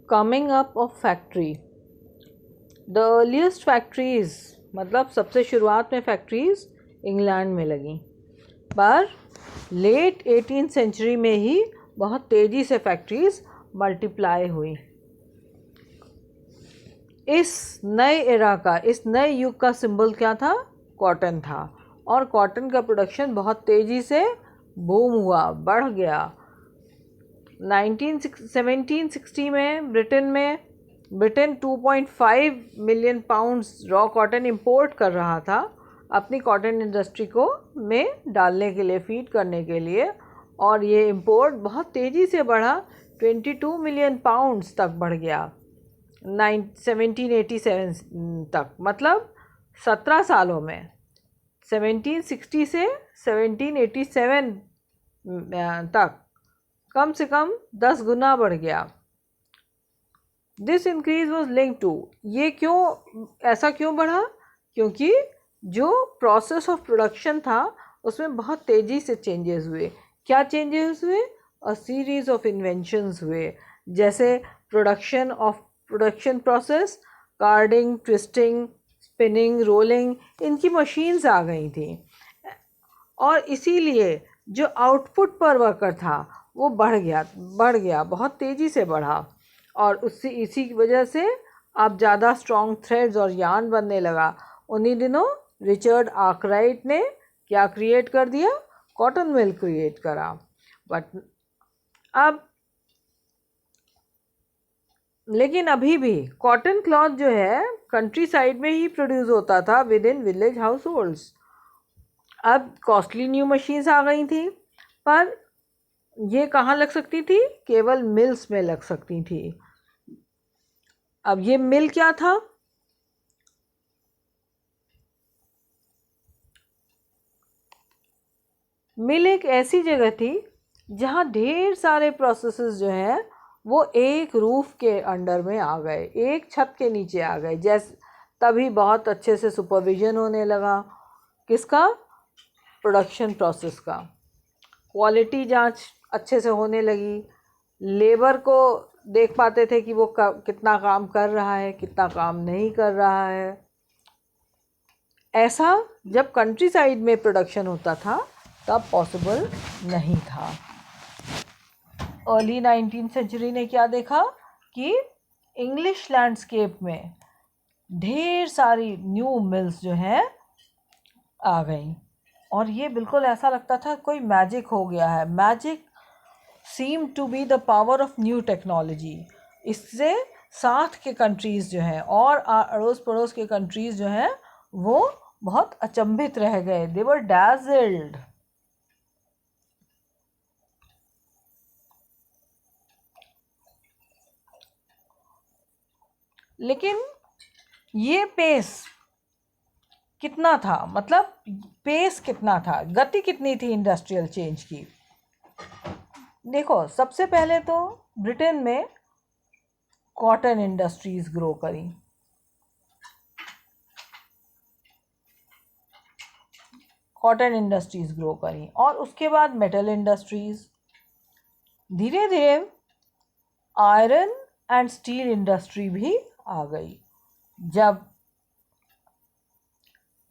Coming up of factory. The earliest factories, मतलब सबसे शुरुआत में फैक्ट्रीज इंग्लैंड में लगी, पर लेट 18th सेंचुरी में ही बहुत तेज़ी से फैक्ट्रीज मल्टीप्लाई हुई। इस नए एरा का, इस नए युग का सिंबल क्या था? कॉटन था। और कॉटन का प्रोडक्शन बहुत तेज़ी से बूम हुआ, बढ़ गया। 1760 में Britain 2.5 million pounds raw cotton import कर रहा था अपनी कॉटन इंडस्ट्री को में डालने के लिए, फीड करने के लिए। और ये इंपोर्ट बहुत तेज़ी से बढ़ा, 22 मिलियन पाउंड्स तक बढ़ गया 1787 तक, मतलब 17 सालों में, 1760 से 1787 तक कम से कम 10 गुना बढ़ गया। This increase was link to, ये ऐसा क्यों बढ़ा? क्योंकि जो प्रोसेस ऑफ प्रोडक्शन था उसमें बहुत तेज़ी से चेंजेस हुए। क्या चेंजेस हुए? अ सीरीज ऑफ इन्वेंशंस हुए, जैसे production process, carding, twisting, spinning, rolling, इनकी मशीन्स आ गई थी। और इसीलिए जो आउटपुट पर वर्कर था वो बढ़ गया, बहुत तेज़ी से बढ़ा। और इसी की वजह से अब ज़्यादा स्ट्रॉन्ग थ्रेड्स और यार्न बनने लगा। उन्हीं दिनों रिचर्ड आर्कराइट ने क्या क्रिएट कर दिया? कॉटन मिल क्रिएट करा। बट अब लेकिन अभी भी कॉटन क्लॉथ जो है कंट्री साइड में ही प्रोड्यूस होता था with in village house holds. अब कॉस्टली न्यू मशीन्स आ गई थी, पर ये कहाँ लग सकती थी? केवल मिल्स में लग सकती थी। अब ये मिल क्या था? मिल एक ऐसी जगह थी जहाँ ढेर सारे प्रोसेसेस जो हैं वो एक रूफ के अंडर में आ गए, एक छत के नीचे आ गए। जैसे तभी बहुत अच्छे से सुपरविजन होने लगा, किसका? प्रोडक्शन प्रोसेस का। क्वालिटी जांच अच्छे से होने लगी, लेबर को देख पाते थे कि वो कितना काम कर रहा है, कितना काम नहीं कर रहा है। ऐसा जब कंट्री साइड में प्रोडक्शन होता था तब पॉसिबल नहीं था। अर्ली 19th सेंचुरी ने क्या देखा कि इंग्लिश लैंडस्केप में ढेर सारी न्यू मिल्स जो हैं आ गई, और ये बिल्कुल ऐसा लगता था कोई मैजिक हो गया है। Magic seem to be the power of new technology. इससे साथ के कंट्रीज़ जो हैं और अड़ोस पड़ोस के कंट्रीज़ जो हैं वो बहुत अचंभित रह गए। दे वर डैज़ल्ड। लेकिन ये पेस कितना था, मतलब पेस कितना था, गति कितनी थी इंडस्ट्रियल चेंज की? देखो, सबसे पहले तो ब्रिटेन में कॉटन इंडस्ट्रीज ग्रो करी। और उसके बाद मेटल इंडस्ट्रीज, धीरे धीरे आयरन एंड स्टील इंडस्ट्री भी आ गई। जब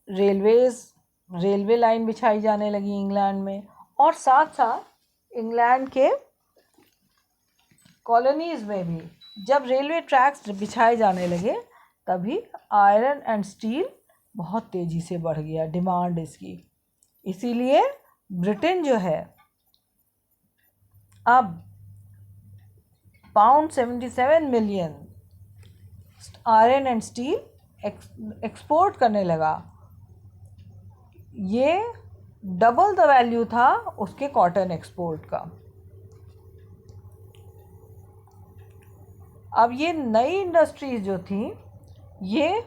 रेलवे लाइन बिछाई जाने लगी इंग्लैंड में, और साथ साथ इंग्लैंड के कॉलोनीज में भी जब रेलवे ट्रैक्स बिछाए जाने लगे, तभी आयरन एंड स्टील बहुत तेज़ी से बढ़ गया डिमांड इसकी। इसीलिए ब्रिटेन जो है अब pound 77 million iron and steel export करने लगा। ये डबल द वैल्यू था उसके कॉटन एक्सपोर्ट का। अब ये नई इंडस्ट्रीज जो थी ये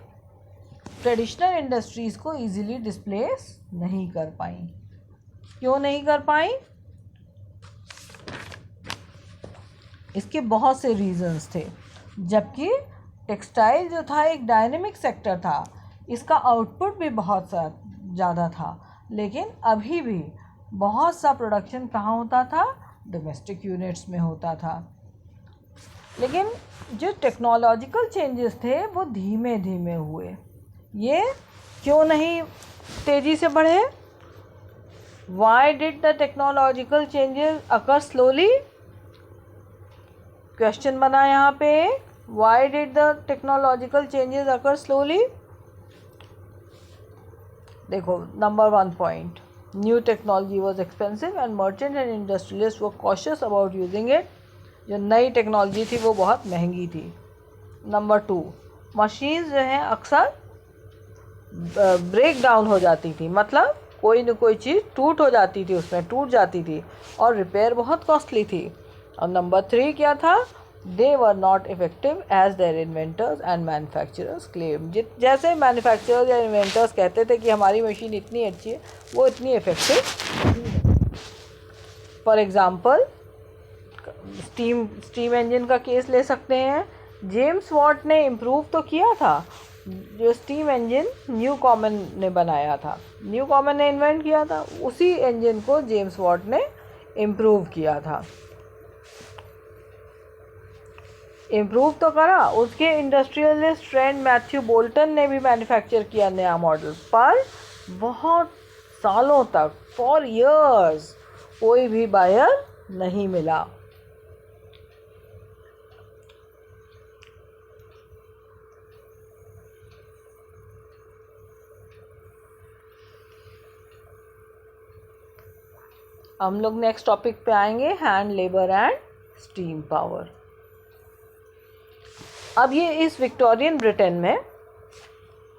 ट्रेडिशनल इंडस्ट्रीज को इजीली डिस्प्लेस नहीं कर पाई। क्यों नहीं कर पाई? इसके बहुत से रीजंस थे। जबकि टेक्सटाइल जो था एक डायनेमिक सेक्टर था, इसका आउटपुट भी बहुत ज़्यादा था, लेकिन अभी भी बहुत सा प्रोडक्शन कहाँ होता था? डोमेस्टिक यूनिट्स में होता था। लेकिन जो टेक्नोलॉजिकल चेंजेस थे वो धीमे धीमे हुए। ये क्यों नहीं तेज़ी से बढ़े? Why did the technological changes occur slowly? Question बना यहाँ पे, why did the technological changes occur slowly? देखो, number 1 point, new technology was expensive and merchant and industrialist वो कॉशियस अबाउट यूजिंग इट। जो नई टेक्नोलॉजी थी वो बहुत महंगी थी। नंबर 2, मशीन्स जो हैं अक्सर ब्रेक डाउन हो जाती थी, मतलब कोई न कोई चीज़ टूट हो जाती थी, उसमें टूट जाती थी और रिपेयर बहुत कॉस्टली थी। और नंबर 3 क्या था? They were not effective as their inventors and manufacturers claim. जैसे मैन्युफैक्चरर्स या इन्वेंटर्स कहते थे कि हमारी मशीन इतनी अच्छी है, वो इतनी effective. For example, steam engine का केस ले सकते हैं। जेम्स वॉट ने इम्प्रूव तो किया था, जो स्टीम इंजन न्यू कॉमन ने बनाया था, न्यू कॉमन ने इन्वेंट किया था, उसी इंजन को जेम्स वॉट ने इम्प्रूव किया था। इम्प्रूव तो करा, उसके इंडस्ट्रियलिस्ट फ्रेंड मैथ्यू बोल्टन ने भी मैन्युफैक्चर किया नया मॉडल, पर बहुत सालों तक, फॉर इयर्स, कोई भी बायर नहीं मिला। हम लोग नेक्स्ट टॉपिक पे आएंगे, hand labour and steam power. अब ये इस विक्टोरियन ब्रिटेन में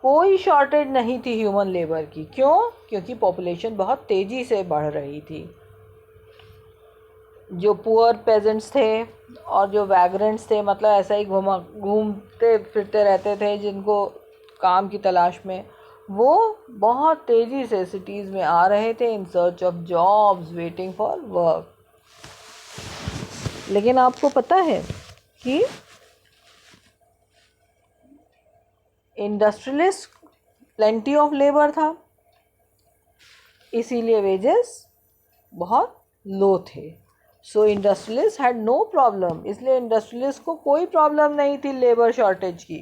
कोई शॉर्टेज नहीं थी ह्यूमन लेबर की। क्यों? क्योंकि पॉपुलेशन बहुत तेज़ी से बढ़ रही थी। जो पुअर पेजेंट्स थे और जो वैग्रेंट्स थे, मतलब ऐसा ही घूमते फिरते रहते थे जिनको काम की तलाश में, वो बहुत तेज़ी से सिटीज़ में आ रहे थे in search of jobs, waiting for work. लेकिन आपको पता है कि इंडस्ट्रियलिस्ट प्लेंटी ऑफ लेबर था, इसीलिए वेजेस बहुत लो थे। सो इंडस्ट्रियलिस्ट हैड नो प्रॉब्लम, इसलिए इंडस्ट्रियलिस्ट को कोई प्रॉब्लम नहीं थी लेबर शॉर्टेज की,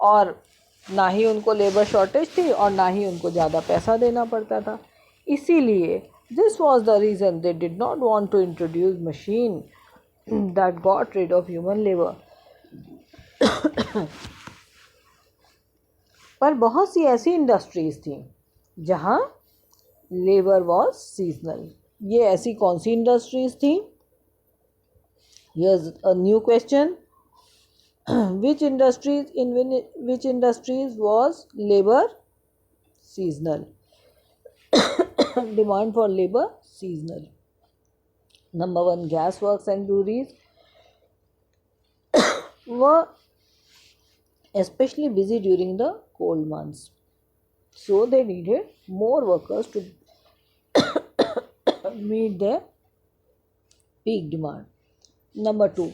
और ना ही उनको लेबर शॉर्टेज थी और ना ही उनको ज़्यादा पैसा देना पड़ता था। इसीलिए this was the reason they did not want to introduce machine that got rid of human labour. पर बहुत सी ऐसी इंडस्ट्रीज़ थी जहाँ लेबर वॉज सीजनल। ये ऐसी कौन सी इंडस्ट्रीज़ थी? Here's a new question. which industries was labor seasonal? Demand for labor seasonal. Number 1, gas works and breweries were especially busy during the cold months, so they needed more workers to meet their peak demand. Number 2,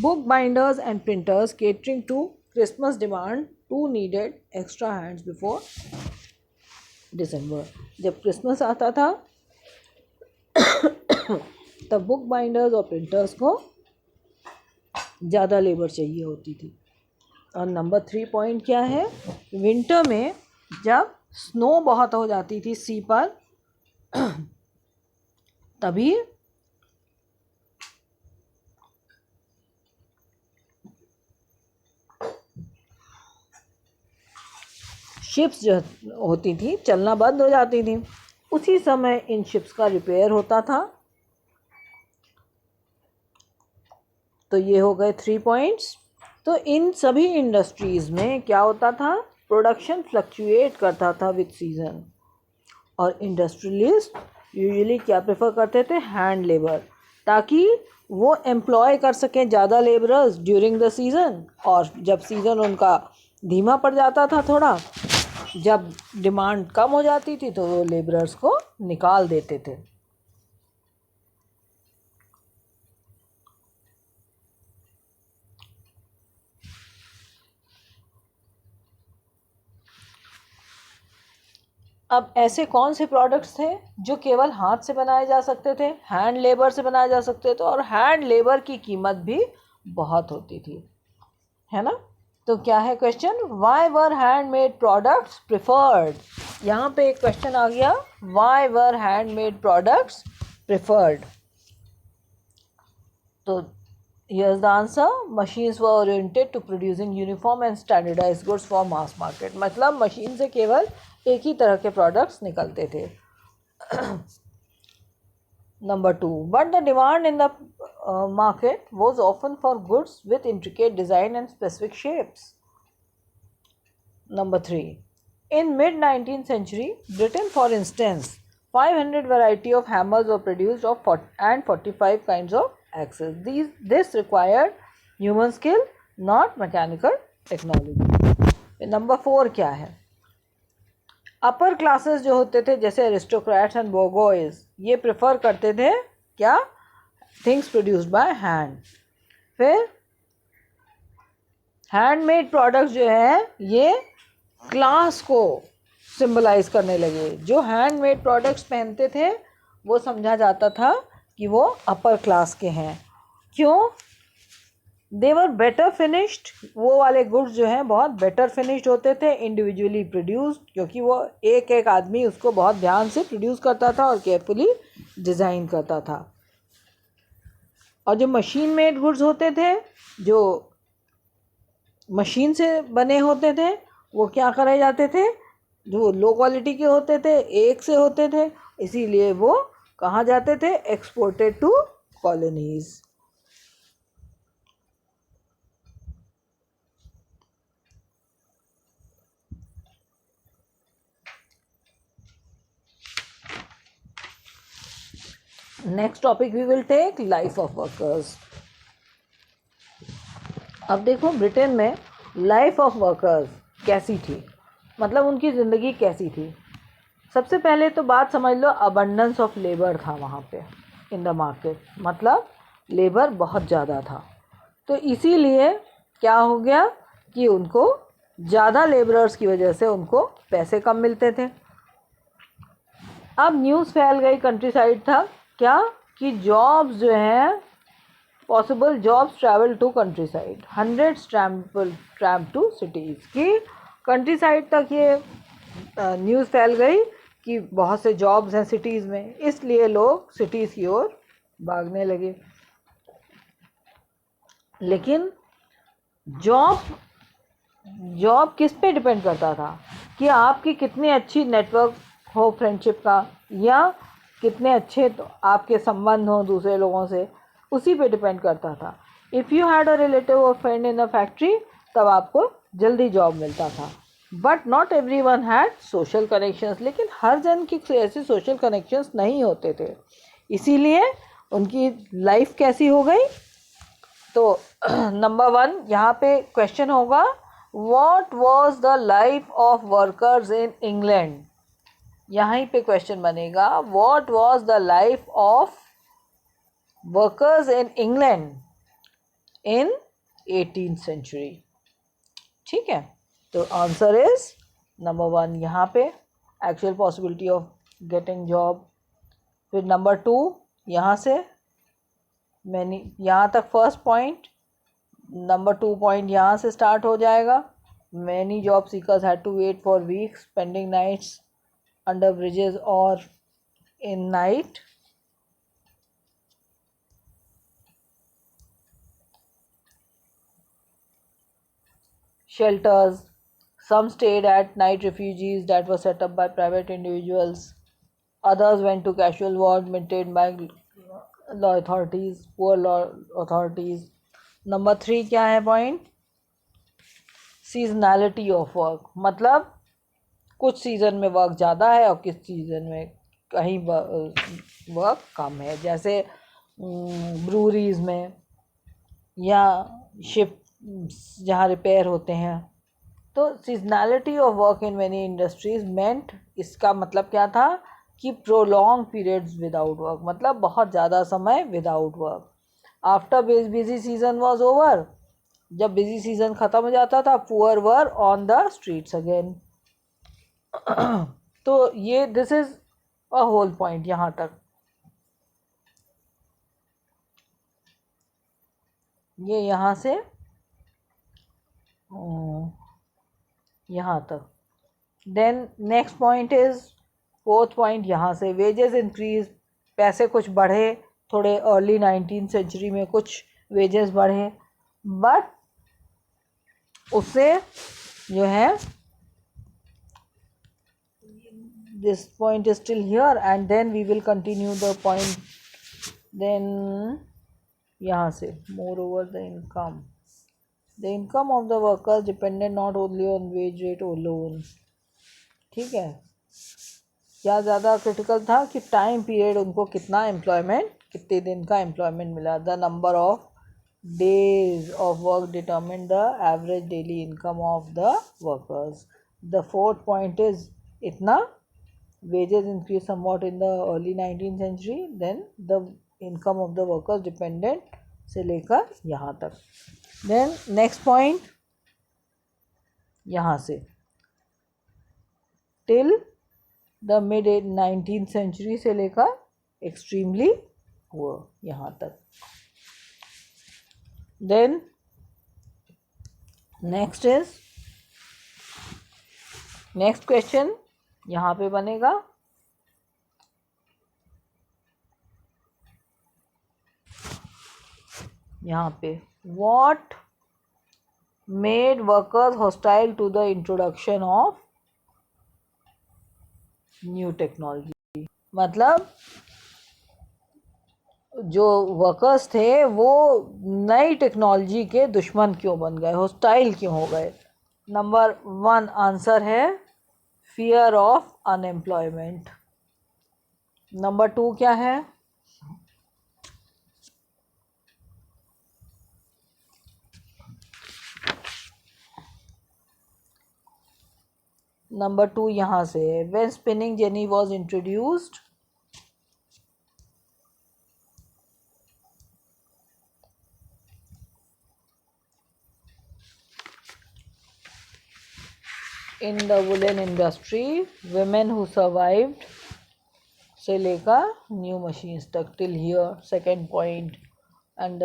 book binders and printers catering to Christmas demand too needed extra hands before December. जब Christmas आता था तब book binders और printers को ज़्यादा labour चाहिए होती थी। और नंबर 3 पॉइंट क्या है? विंटर में जब स्नो बहुत हो जाती थी सी पर, तभी शिप्स जो होती थी चलना बंद हो जाती थी, उसी समय इन शिप्स का रिपेयर होता था। तो ये हो गए 3 पॉइंट्स। तो इन सभी इंडस्ट्रीज़ में क्या होता था? प्रोडक्शन फ्लक्चुएट करता था विद सीज़न, और इंडस्ट्रियलिस्ट यूजुअली क्या प्रेफर करते थे? हैंड लेबर, ताकि वो एम्प्लॉय कर सकें ज़्यादा लेबरर्स ड्यूरिंग द सीज़न, और जब सीज़न उनका धीमा पड़ जाता था थोड़ा, जब डिमांड कम हो जाती थी, तो वो लेबरर्स को निकाल देते थे। अब ऐसे कौन से प्रोडक्ट्स थे जो केवल हाथ से बनाए जा सकते थे, हैंड लेबर से बनाए जा सकते थे, और हैंड लेबर की कीमत भी बहुत होती थी, है ना। तो क्या है question, why were handmade products preferred. यहाँ पे एक क्वेश्चन आ गया, why were handmade products preferred. तो here's the answer, machines were oriented to producing uniform and standardized goods for mass market। मतलब मशीन से केवल एक ही तरह के प्रोडक्ट्स निकलते थे। Number 2, but the demand in the market was often for goods with intricate design and specific shapes। Number 3, in mid 19th century Britain, for instance, 500 variety of hammers were produced and 45 kinds of axes। This required human skill, not mechanical technology। Number 4 क्या है, upper classes जो होते थे जैसे aristocrats and बोर्गोइज, ये prefer करते थे क्या, थिंग्स प्रोड्यूस्ड बाय हैंड। फिर हैंडमेड प्रोडक्ट्स जो है ये क्लास को सिंबलाइज करने लगे। जो हैंडमेड प्रोडक्ट्स पहनते थे वो समझा जाता था कि वो अपर क्लास के हैं। क्यों, दे वर बेटर फिनिश्ड, वो वाले गुड्स जो हैं बहुत बेटर फिनिश्ड होते थे, इंडिविजुअली प्रोड्यूस्ड, क्योंकि वो एक एक आदमी उसको बहुत ध्यान से प्रोड्यूस करता था और केयरफुली डिज़ाइन करता था। और जो मशीन मेड गुड्स होते थे, जो मशीन से बने होते थे, वो क्या करे जाते थे, जो लो क्वालिटी के होते थे, एक से होते थे, इसीलिए वो कहाँ जाते थे, exported to colonies. Next topic we will take life of workers. अब देखो ब्रिटेन में लाइफ ऑफ वर्कर्स कैसी थी, मतलब उनकी ज़िंदगी कैसी थी। सबसे पहले तो बात समझ लो, अबंडेंस ऑफ लेबर था वहाँ पे इन द मार्केट, मतलब लेबर बहुत ज़्यादा था। तो इसीलिए क्या हो गया कि उनको ज़्यादा लेबरर्स की वजह से उनको पैसे कम मिलते थे। अब न्यूज़ फैल गई कंट्री साइड था क्या, कि जॉब्स जो हैं, possible jobs travel to countryside, 100 tramp to cities, की कंट्री साइड तक ये न्यूज़ फैल गई कि बहुत से जॉब्स हैं सिटीज़ में, इसलिए लोग सिटीज़ की ओर भागने लगे। लेकिन जॉब किस पे डिपेंड करता था, कि आपकी कितनी अच्छी नेटवर्क हो फ्रेंडशिप का, या कितने अच्छे तो आपके संबंध हो दूसरे लोगों से, उसी पे डिपेंड करता था। If you had a relative और फ्रेंड इन अ फैक्ट्री, तब आपको जल्दी जॉब मिलता था। But not every one had social connections, लेकिन हर जन की ऐसे सोशल कनेक्शंस नहीं होते थे, इसीलिए उनकी लाइफ कैसी हो गई। तो नंबर 1 यहाँ पे क्वेश्चन होगा, what was the life of workers in England. यहाँ पे क्वेश्चन बनेगा, what was the life of workers in England in 18th century. ठीक है, तो आंसर इज नंबर 1 यहाँ पे, actual possibility of getting job. फिर नंबर 2 यहाँ से मैंने यहाँ तक फर्स्ट पॉइंट, नंबर 2 पॉइंट यहाँ से स्टार्ट हो जाएगा। Many job seekers had to wait for weeks spending nights under bridges और in night. Shelters, some stayed at night refuges that were set up by private individuals, others went to casual wards maintained by law authorities, poor law authorities। Number 3 क्या है point, seasonality of work, मतलब कुछ season में work ज़्यादा है और किस season में कहीं वर्क कम है, जैसे ब्रूरीज में या शिप जहाँ रिपेयर होते हैं। तो seasonality of work in many industries meant, इसका मतलब क्या था कि प्रोलॉन्ग पीरियड्स विदाउट वर्क, मतलब बहुत ज़्यादा समय without work. After busy season was over, जब बिजी सीजन ख़त्म हो जाता था, poor were on the streets again. तो ये this is a whole point यहाँ तक। ये यहाँ से यहाँ तक। Then next point is, fourth point यहाँ से वेजेस इंक्रीज, पैसे कुछ बढ़े थोड़े, अर्ली 19th सेंचुरी में कुछ वेजेस बढ़े, बट उससे जो है this point is still here, and then we will continue the point. Then यहाँ से moreover the income of the workers depended not only on wage rate alone. ठीक है, क्या ज़्यादा क्रिटिकल था कि टाइम पीरियड उनको कितना एम्प्लॉयमेंट, कितने दिन का एम्प्लॉयमेंट मिला। The number of days of work determine the average daily income of the workers. The fourth point is itna wages increased somewhat in the early 19th century, then the income of the workers dependent से लेकर यहाँ तक। then next point यहाँ से till the mid 19th century से लेकर extremely poor यहाँ तक। then next question यहाँ पे बनेगा, यहाँ पे what made workers hostile to the introduction of new technology। मतलब जो वर्कर्स थे वो नई टेक्नोलॉजी के दुश्मन क्यों बन गए, हॉस्टाइल क्यों हो गए। नंबर 1 आंसर है फियर ऑफ अनएम्प्लॉयमेंट। नंबर 2 क्या है, नंबर 2 यहाँ से when spinning jenny was introduced in the woolen industry, women who survived से लेकर न्यू मशीन्स तक, till here second point। and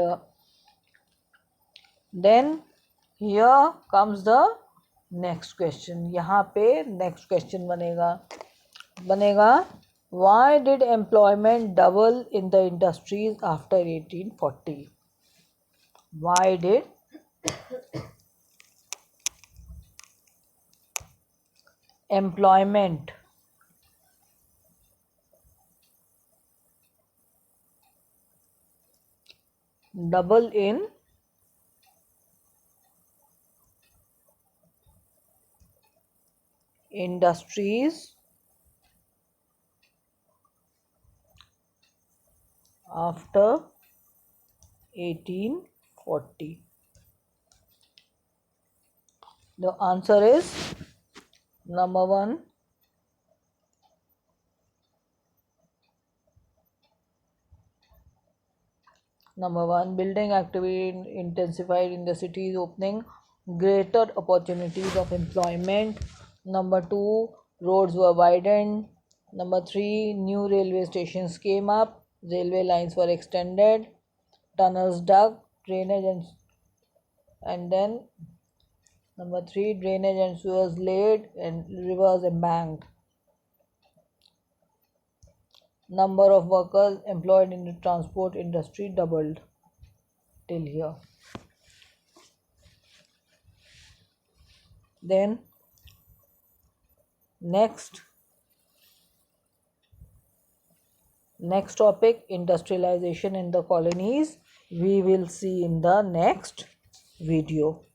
then here comes the next question। यहाँ पे next question बनेगा why did employment double in the industries after 1840। why did employment double in industries after 1840। the answer is number 1 building activity intensified in the cities, opening greater opportunities of employment। number 2 roads were widened। number 3 new railway stations came up, railway lines were extended, tunnels dug, drainage and then number 3 drainage and sewers laid and rivers embanked। number of workers employed in the transport industry doubled till here। then next topic, industrialization in the colonies, we will see in the next video।